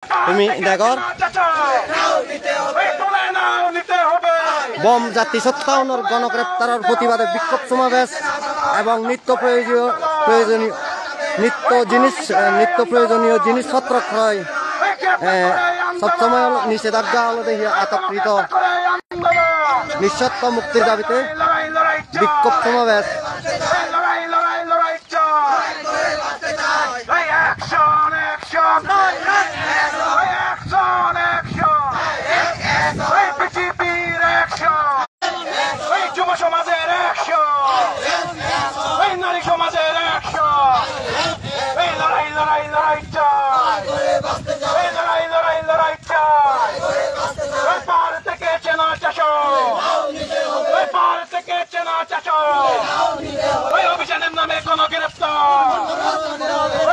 তুমি দেখো বম জাতিসত্তায়নের গণগ্রেপ্তারের প্রতিবাদে বিক্ষোভ সমাবেশ এবং নিত্য প্রয়োজনীয় জিনিসপত্র ক্রয় সবসময় নিষেধাজ্ঞা হলো দেখি আতঙ্কিত নিঃশর্ত মুক্তির দাবিতে বিক্ষোভ সমাবেশ।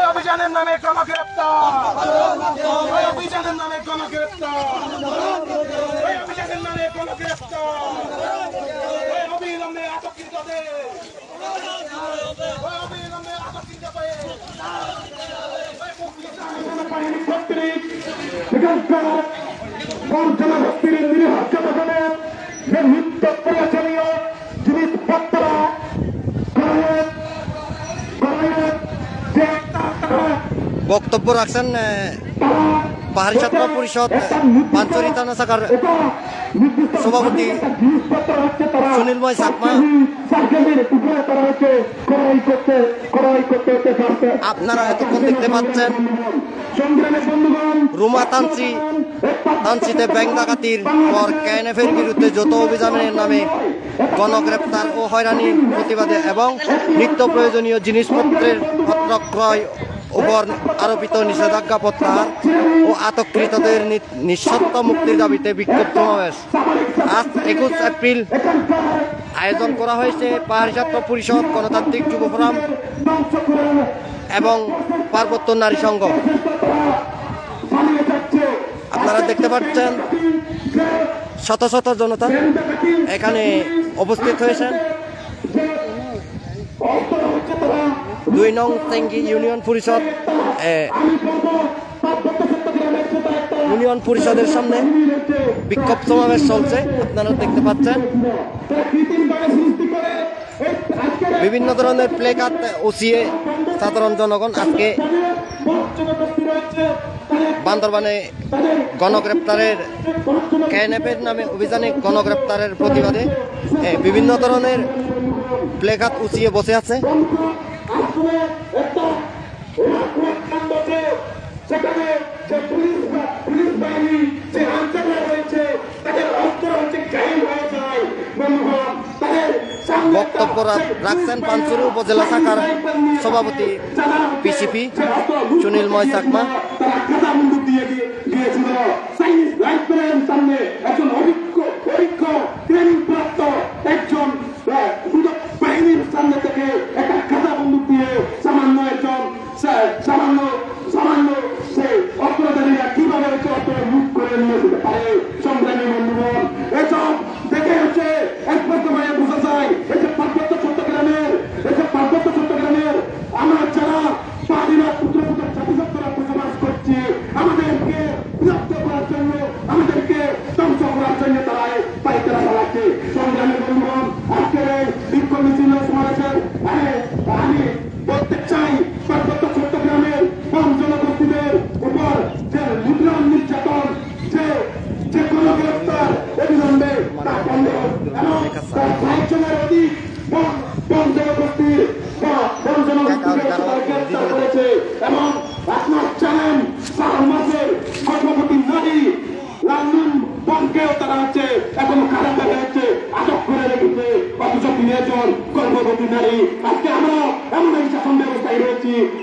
অভিযানের নামে গণগ্রেপ্তার, অভিযানের নামে গণগ্রেপ্তার, অভিযানের নামে গণগ্রেপ্তার, অবিলম্বে আটককৃতদের, অবিলম্বে আটককৃতদের কর্তৃক সেখানকার বঞ্চনা ভক্তির নিরীহ জনগণের যে নিত্য প্রয়োজনীয় জিনিসপত্র বক্তব্য রাখছেন পাহাড়ি ছাত্র পরিষদ পাঞ্চরি থানা শাখার সভাপতি সুনীলময় চাকমা। আপনারা এতক্ষণ দেখতে পাচ্ছেন রুমা তানচিতে ব্যাংক ডাকাতির পর কেএনএফের বিরুদ্ধে যৌথ অভিযানের নামে গণগ্রেপ্তার ও হয়রানির প্রতিবাদে এবং নিত্য প্রয়োজনীয় জিনিসপত্রের পত্র ক্রয় উপর আরোপিত নিষেধাজ্ঞা প্রত্যাহার ও আটককৃতদের নিঃশর্ত মুক্তির দাবিতে বিক্ষোভ সমাবেশ আজ 21 এপ্রিল আয়োজন করা হয়েছে পাহাড়ি ছাত্র পরিষদ, গণতান্ত্রিক যুব ফোরাম এবং পার্বত্য নারী সংঘ। আপনারা দেখতে পাচ্ছেন শত শত জনতা এখানে উপস্থিত হয়েছেন। 2 নং টেঙ্গি ইউনিয়ন পরিষদের সামনে বিক্ষোভ সমাবেশ চলছে। আপনারা দেখতে পাচ্ছেন বিভিন্ন ধরনের প্লেকার্ড ওসিয়ে সাধারণ জনগণ আজকে বান্দরবানে গণগ্রেপ্তারের কেএনএফের নামে অভিযানে গণগ্রেপ্তারের প্রতিবাদে বিভিন্ন ধরনের প্লেকার্ড উঁচিয়ে বসে আছে। বক্তব্য রাখছেন পাঞ্চুরি উপজেলা শাখার সভাপতি পিসিপি সুনীলময় চাকমা।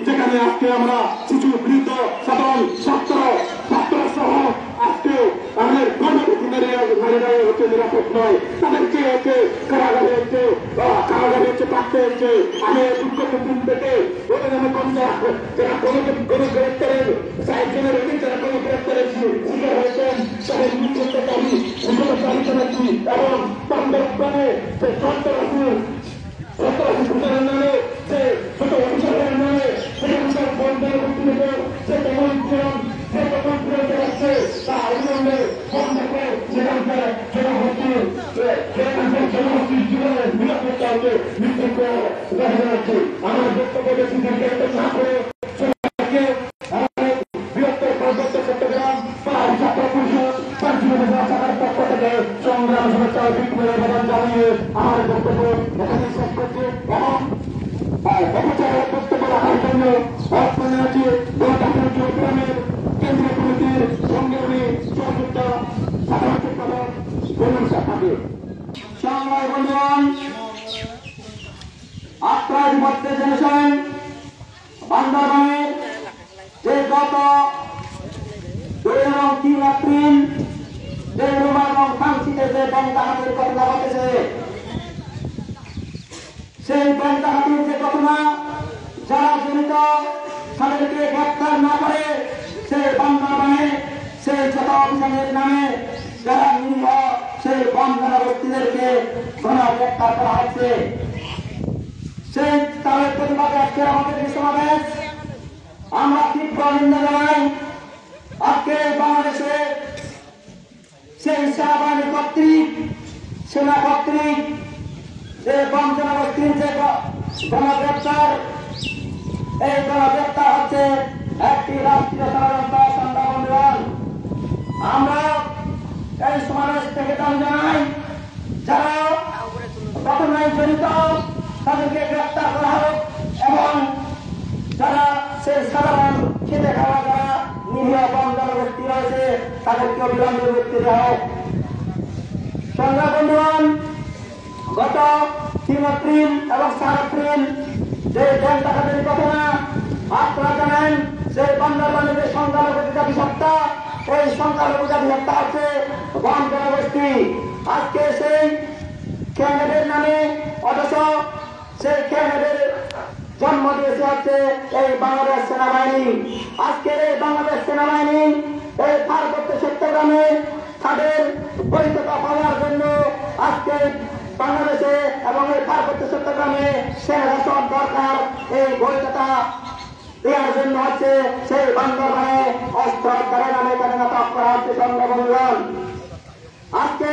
যেখানে আজকে আমরা শিশু বৃদ্ধ সাধারণ ছাত্র সহ আজকে আমাদের গণপতি নারীরা হচ্ছে নিরাপদ নয়, তাদেরকে হচ্ছে কারাগারে হচ্ছে পাঠতে হচ্ছে। আমি মুখ্যমন্ত্রী থেকে ওদের নামে যারা গণগ্রেপ্তারের 60 জনের অধিক যারা গণগ্রেপ্তারের শিকার হয়েছেন তাদের নিঃশর্ত দাবি জানাচ্ছি এবং বান্দরবানে সন্ত্রাসী নামে যে ছোট অভিযানের নামে সেখানকার বন্ধের যে হচ্ছে নিশ্চিত দেখা যাচ্ছে। আমার বক্তব্য বেশি দীর্ঘায়িত না করে বৃহত্তর পার্বত্য চট্টগ্রাম ছাত্র পরিষদ শাখার পক্ষ থেকে সংগ্রাম শুভেচ্ছা ও বিপ্লবী অবদান জানিয়ে আমার বক্তব্য এখানে শেষ করছি এবং অপচারের বক্তব্য রাখার জন্য অর্থনে আছে চট্টগ্রামের কেন্দ্রীয় কমিটির সংগ্রামী সহযোগিতা সাধারণ সম্পাদক বলুন সাহেবকে। সংগ্রামী বন্ধুগণ, আপনার মধ্যে জেনেছেন বান্দরবানে যে গত 2 এবং 3 এপ্রিল যে রোমান এবং ফাঁসিতে যে ব্যাংক ডাকাতির ঘটনা ঘটেছে, সেই ব্যাংক ডাকাতির যে ঘটনা যারা জড়িত তাদেরকে গ্রেপ্তার না করে সেই বান্দরবানে সেই যত অভিযানের নামে যারা নিরীহ সেই বন্ধনা ব্যক্তিদেরকে গ্রেপ্তার করা হচ্ছে, সেই তাদের প্রতিবাদে আজকে আমাদের যে সমাবেশ আমরা তীব্র নিন্দা জানাই। আজকে বাংলাদেশে সেই সেনাবাহিনী কর্তৃক সেনা কর্তৃক যে বঞ্চনা গোষ্ঠীর যে গণগ্রেপ্তার, এই গণগ্রেপ্তার হচ্ছে একটি রাষ্ট্রীয় ষড়যন্ত্র। সংগ্রাম আমরা এই সমাবেশ থেকে দাবি জানাই, যারা ঘটনায় জড়িত তাদেরকে গ্রেপ্তার করা হোক এবং যারা সেই সাধারণ খেতে খাওয়া যারা নিরীহ বঞ্চনা গোষ্ঠী রয়েছে তাদেরকে অবিলম্বে মুক্তি দেওয়া হোক। সংগ্রাম বন্ধুগণ, গত 3 এপ্রিল এবং 4 এপ্রিল যে ব্যাংক ডাকাতির ঘটনা আপনারা জানেন, সেই বান্দরবানে যে সংখ্যালঘু জাতি সত্তা, এই সংখ্যালঘু জাতি সত্তা হচ্ছে বঞ্চনা গোষ্ঠী। আজকে সেই ক্যান্ডিডেট নামে অথচ সেই ক্যান্ডিডেট জন্ম দিয়েছে হচ্ছে এই বাংলাদেশ সেনাবাহিনী। আজকের এই বাংলাদেশ সেনাবাহিনী এই পার্বত্য চট্টগ্রামে তাদের বৈধতা পাওয়ার জন্য আজকে বাংলাদেশে এবং এই পার্বত্য চট্টগ্রামে সেনাশাসন দরকার। এই বৈধতা দেওয়ার জন্য হচ্ছে সেই বান্দরবানে অস্ত্র উদ্ধারের নামে এখানে নাটক করা হচ্ছে। সংগ্রাম আজকে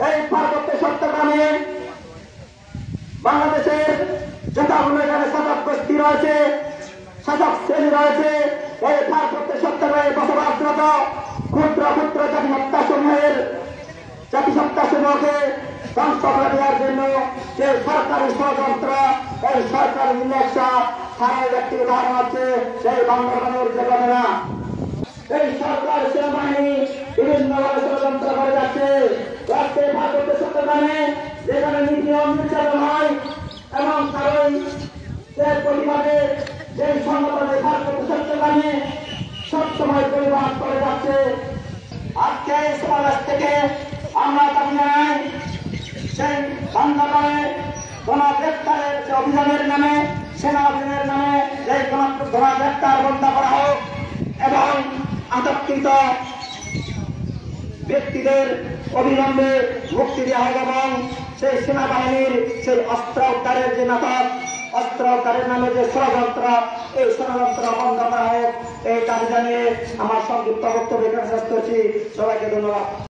এই পার্বত্য চট্টগ্রামে বাংলাদেশের যতগুলো এখানে শাসক গোষ্ঠী রয়েছে, শাসক শ্রেণী রয়েছে, এই পার্বত্য চট্টগ্রামে বসবাসরত ক্ষুদ্র ক্ষুদ্র জাতিসত্তা সমূহকে ধ্বংস করে দেওয়ার জন্য যে সরকারি ষড়যন্ত্র, এই সরকারি নির্লজ্জা সারা ব্যক্তির উদাহরণ হচ্ছে সেই বান্দরবানের যে ঘটনা। এই সরকার সেনাবাহিনী বিভিন্নভাবে ষড়যন্ত্র করে যাচ্ছে। আজকে পার্বত্য চট্টগ্রামে যেখানে নীতি নির্যাতন হয় এবং কারণ এর প্রতিবাদে যে সংগঠনের পার্বত্য চট্টগ্রামে সবসময় পরিবার করে যাচ্ছে। আজকে এই সমাবেশ থেকে আমরা দাবি জানাই, সেই বান্দরবানে গণগ্রেপ্তারের যে অভিযানের নামে, সেনা অভিযানের নামে যে গণগ্রেপ্তার বন্ধ করা হোক এবং আটককৃত ব্যক্তিদের অবিলম্বে মুক্তি দেওয়া হোক এবং সেই সেনাবাহিনীর সেই অস্ত্র উদ্ধারের যে নাটক, অস্ত্র উদ্ধারের নামে যে ষড়যন্ত্র, এই ষড়যন্ত্র বন্ধ করা হোক, এই দাবি জানিয়ে আমার সংক্ষিপ্ত বক্তব্য এখানে শেষ করছি। সবাইকে ধন্যবাদ।